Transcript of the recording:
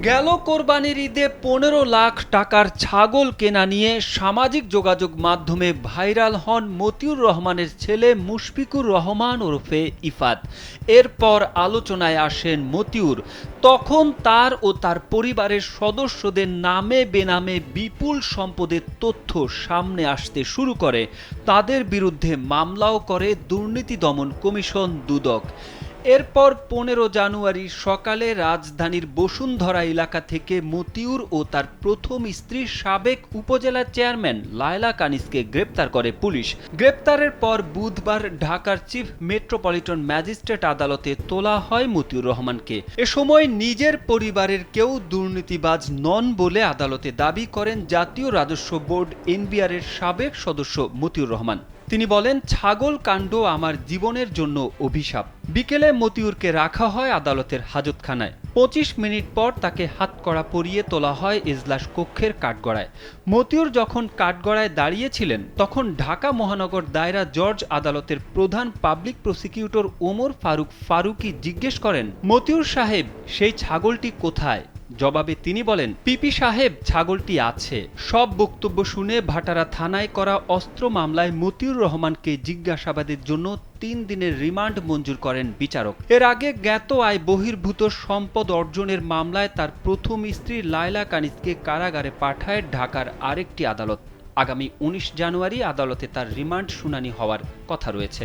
গেল কোরবানির ঈদে ১৫ লাখ টাকার ছাগল কেনা নিয়ে সামাজিক যোগাযোগ মাধ্যমে ভাইরাল হন মতিউর রহমানের ছেলে মুশফিকুর রহমান ওরফে ইফাত। এরপর আলোচনায় আসেন মতিউর। তখন তার ও তার পরিবারের সদস্যদের নামে বেনামে বিপুল সম্পদের তথ্য সামনে আসতে শুরু করে। তাদের বিরুদ্ধে মামলাও করে দুর্নীতি দমন কমিশন দুদক। এরপর ১৫ জানুয়ারি সকালে রাজধানীর বসুন্ধরা এলাকা থেকে মতিউর ও তার প্রথম স্ত্রীর সাবেক উপজেলা চেয়ারম্যান লায়লা কানিসকে গ্রেপ্তার করে পুলিশ। গ্রেপ্তারের পর বুধবার ঢাকার চিফ মেট্রোপলিটন ম্যাজিস্ট্রেট আদালতে তোলা হয় মতিউর রহমানকে। এ সময় নিজের পরিবারের কেউ দুর্নীতিবাজ নন বলে আদালতে দাবি করেন জাতীয় রাজস্ব বোর্ড এনবিআর এর সাবেক সদস্য মতিউর রহমান। তিনি বলেন, ছাগল কাণ্ড আমার জীবনের জন্য অভিশাপ। বিকেলে মতিউরকে রাখা হয় আদালতের হাজতখানায়। ২৫ মিনিট পর তাকে হাতকড়া পরিয়ে তোলা হয় এজলাস কক্ষের কাঠগড়ায়। মতিউর যখন কাঠগড়ায় দাঁড়িয়েছিলেন তখন ঢাকা মহানগর দায়রা জজ আদালতের প্রধান পাবলিক প্রসিকিউটর ওমর ফারুক ফারুকী জিজ্ঞেস করেন, মতিউর সাহেব, সেই ছাগলটি কোথায়? জবাবে তিনি বলেন, পিপি সাহেব, ছাগলটি আছে। সব বক্তব্য শুনে ভাটারা থানায় করা অস্ত্র মামলায় মতিউর রহমানকে জিজ্ঞাসাবাদের জন্য ৩ দিনের রিমান্ড মঞ্জুর করেন বিচারক। এর আগে জ্ঞাত আয় বহির্ভূত সম্পদ অর্জনের মামলায় তার প্রথম স্ত্রী লায়লা কানিসকে কারাগারে পাঠায় ঢাকার আরেকটি আদালত। আগামী ১৯ জানুয়ারি আদালতে তার রিমান্ড শুনানি হওয়ার কথা রয়েছে।